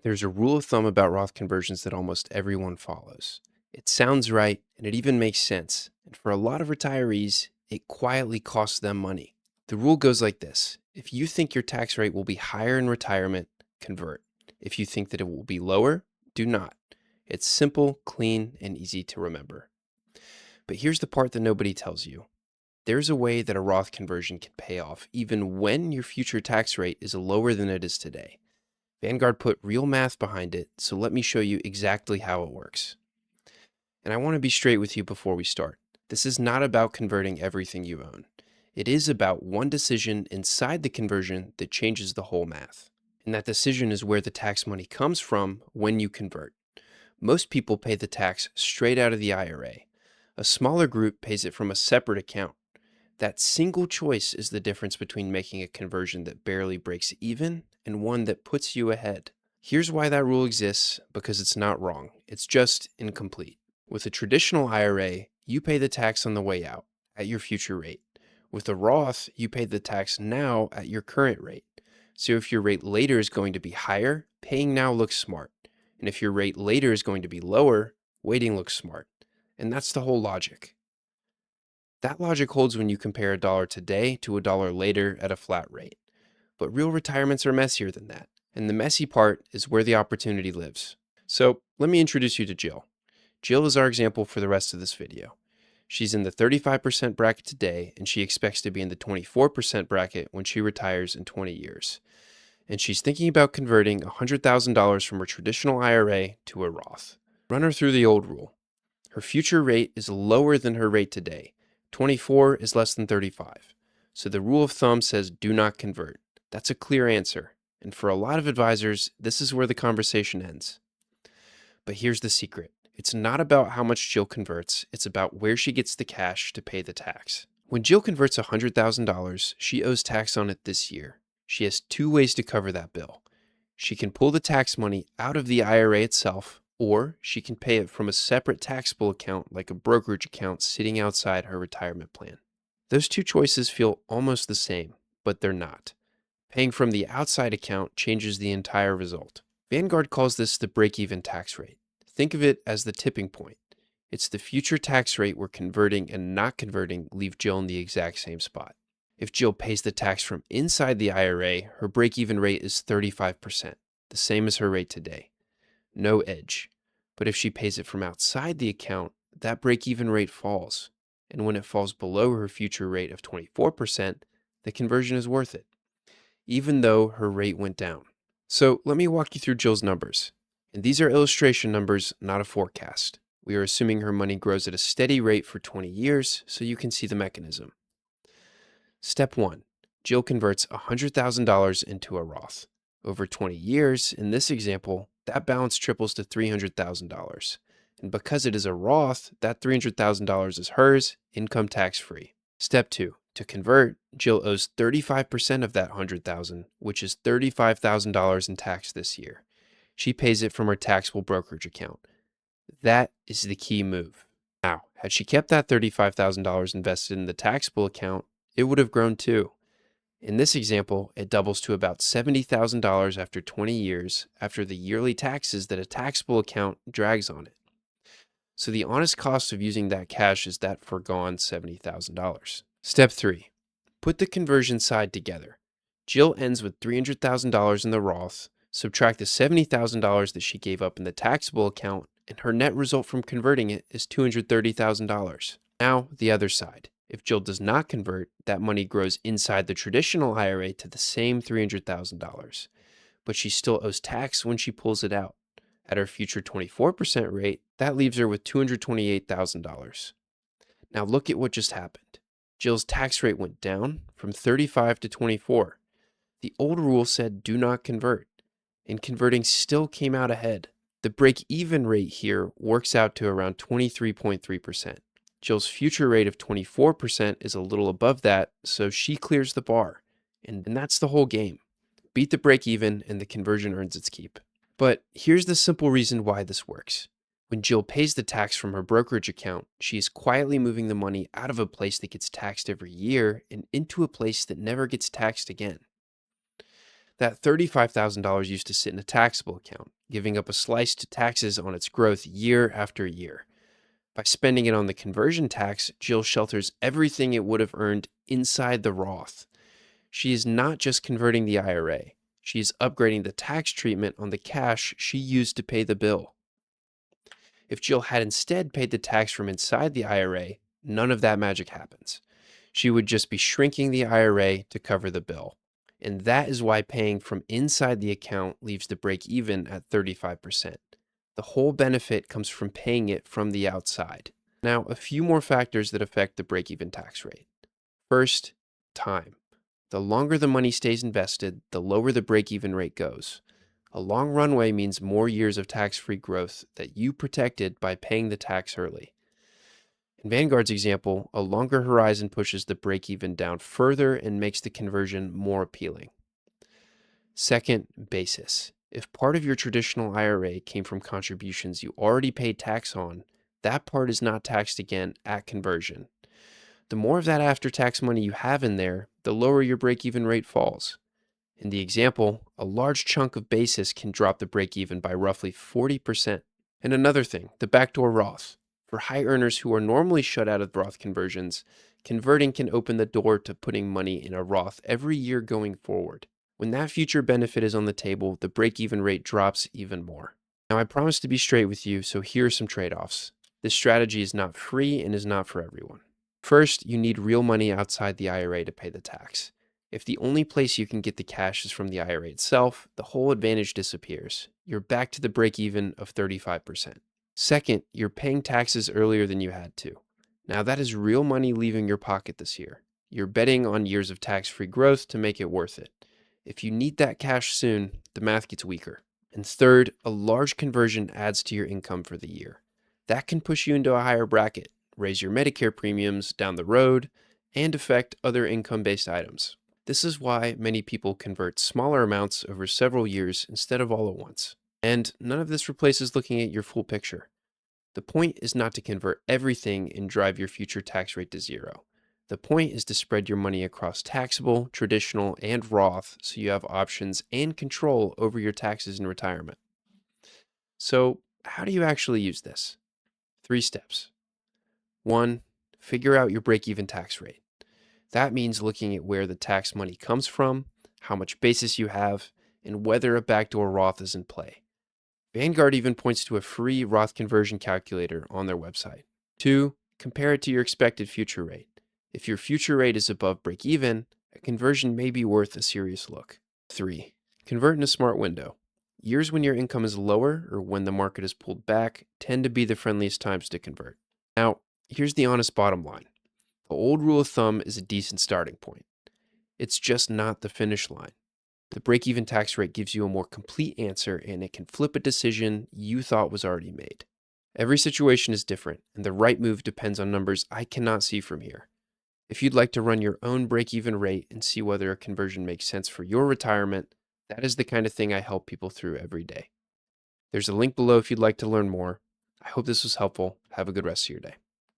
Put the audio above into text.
There's a rule of thumb about Roth conversions that almost everyone follows. It sounds right and it even makes sense. And for a lot of retirees, it quietly costs them money. The rule goes like this: if you think your tax rate will be higher in retirement, convert. If you think that it will be lower, do not. It's simple, clean, and easy to remember. But here's the part that nobody tells you. There's a way that a Roth conversion can pay off even when your future tax rate is lower than it is today. Vanguard put real math behind it, so let me show you exactly how it works. And I want to be straight with you before we start. This is not about converting everything you own. It is about one decision inside the conversion that changes the whole math. And that decision is where the tax money comes from when you convert. Most people pay the tax straight out of the IRA. A smaller group pays it from a separate account. That single choice is the difference between making a conversion that barely breaks even and one that puts you ahead. Here's why that rule exists: because it's not wrong, it's just incomplete. With a traditional IRA, you pay the tax on the way out, at your future rate. With a Roth, you pay the tax now at your current rate. So if your rate later is going to be higher, paying now looks smart. And if your rate later is going to be lower, waiting looks smart. And that's the whole logic. That logic holds when you compare a dollar today to a dollar later at a flat rate. But real retirements are messier than that. And the messy part is where the opportunity lives. So let me introduce you to Jill. Jill is our example for the rest of this video. She's in the 35% bracket today, and she expects to be in the 24% bracket when she retires in 20 years. And she's thinking about converting $100,000 from her traditional IRA to a Roth. Run her through the old rule. Her future rate is lower than her rate today. 24 is less than 35. So the rule of thumb says do not convert. That's a clear answer. And for a lot of advisors, this is where the conversation ends. But here's the secret. It's not about how much Jill converts, it's about where she gets the cash to pay the tax. When Jill converts $100,000, she owes tax on it this year. She has two ways to cover that bill. She can pull the tax money out of the IRA itself, or she can pay it from a separate taxable account like a brokerage account sitting outside her retirement plan. Those two choices feel almost the same, but they're not. Paying from the outside account changes the entire result. Vanguard calls this the break-even tax rate. Think of it as the tipping point. It's the future tax rate where converting and not converting leave Jill in the exact same spot. If Jill pays the tax from inside the IRA, her break-even rate is 35%, the same as her rate today. No edge. But if she pays it from outside the account, that break-even rate falls. And when it falls below her future rate of 24%, the conversion is worth it, even though her rate went down. So let me walk you through Jill's numbers. And these are illustration numbers, not a forecast. We are assuming her money grows at a steady rate for 20 years, so you can see the mechanism. Step 1. Jill converts $100,000 into a Roth. Over 20 years, in this example, that balance triples to $300,000. And because it is a Roth, that $300,000 is hers, income tax-free. Step 2. To convert, Jill owes 35% of that $100,000, which is $35,000 in tax this year. She pays it from her taxable brokerage account. That is the key move. Now, had she kept that $35,000 invested in the taxable account, it would have grown too. In this example, it doubles to about $70,000 after 20 years, after the yearly taxes that a taxable account drags on it. So the honest cost of using that cash is that foregone $70,000. Step 3. Put the conversion side together. Jill ends with $300,000 in the Roth, subtract the $70,000 that she gave up in the taxable account, and her net result from converting it is $230,000. Now, the other side. If Jill does not convert, that money grows inside the traditional IRA to the same $300,000, but she still owes tax when she pulls it out. At her future 24% rate, that leaves her with $228,000. Now look at what just happened. Jill's tax rate went down from 35 to 24. The old rule said do not convert, and converting still came out ahead. The break-even rate here works out to around 23.3%. Jill's future rate of 24% is a little above that, so she clears the bar. And that's the whole game. Beat the break-even and the conversion earns its keep. But here's the simple reason why this works. When Jill pays the tax from her brokerage account, she is quietly moving the money out of a place that gets taxed every year and into a place that never gets taxed again. That $35,000 used to sit in a taxable account, giving up a slice to taxes on its growth year after year. By spending it on the conversion tax, Jill shelters everything it would have earned inside the Roth. She is not just converting the IRA, she is upgrading the tax treatment on the cash she used to pay the bill. If Jill had instead paid the tax from inside the IRA, none of that magic happens. She would just be shrinking the IRA to cover the bill. And that is why paying from inside the account leaves the break even at 35%. The whole benefit comes from paying it from the outside. Now, a few more factors that affect the break even tax rate. First, time. The longer the money stays invested, the lower the break even rate goes. A long runway means more years of tax-free growth that you protected by paying the tax early. In Vanguard's example, a longer horizon pushes the break-even down further and makes the conversion more appealing. Second, basis. If part of your traditional IRA came from contributions you already paid tax on, that part is not taxed again at conversion. The more of that after-tax money you have in there, the lower your break-even rate falls. In the example, a large chunk of basis can drop the break-even by roughly 40%. And another thing, the backdoor Roth. For high earners who are normally shut out of Roth conversions, converting can open the door to putting money in a Roth every year going forward. When that future benefit is on the table, the break-even rate drops even more. Now, I promise to be straight with you, so here are some trade-offs. This strategy is not free and is not for everyone. First, you need real money outside the IRA to pay the tax. If the only place you can get the cash is from the IRA itself, the whole advantage disappears. You're back to the break-even of 35%. Second, you're paying taxes earlier than you had to. Now that is real money leaving your pocket this year. You're betting on years of tax-free growth to make it worth it. If you need that cash soon, the math gets weaker. And third, a large conversion adds to your income for the year. That can push you into a higher bracket, raise your Medicare premiums down the road, and affect other income-based items. This is why many people convert smaller amounts over several years instead of all at once. And none of this replaces looking at your full picture. The point is not to convert everything and drive your future tax rate to zero. The point is to spread your money across taxable, traditional, and Roth so you have options and control over your taxes in retirement. So, how do you actually use this? 3 steps. 1. Figure out your break-even tax rate. That means looking at where the tax money comes from, how much basis you have, and whether a backdoor Roth is in play. Vanguard even points to a free Roth conversion calculator on their website. 2. Compare it to your expected future rate. If your future rate is above break even, a conversion may be worth a serious look. 3. Convert in a smart window. Years when your income is lower or when the market is pulled back tend to be the friendliest times to convert. Now, here's the honest bottom line. The old rule of thumb is a decent starting point. It's just not the finish line. The break-even tax rate gives you a more complete answer, and it can flip a decision you thought was already made. Every situation is different, and the right move depends on numbers I cannot see from here. If you'd like to run your own break-even rate and see whether a conversion makes sense for your retirement, that is the kind of thing I help people through every day. There's a link below if you'd like to learn more. I hope this was helpful. Have a good rest of your day.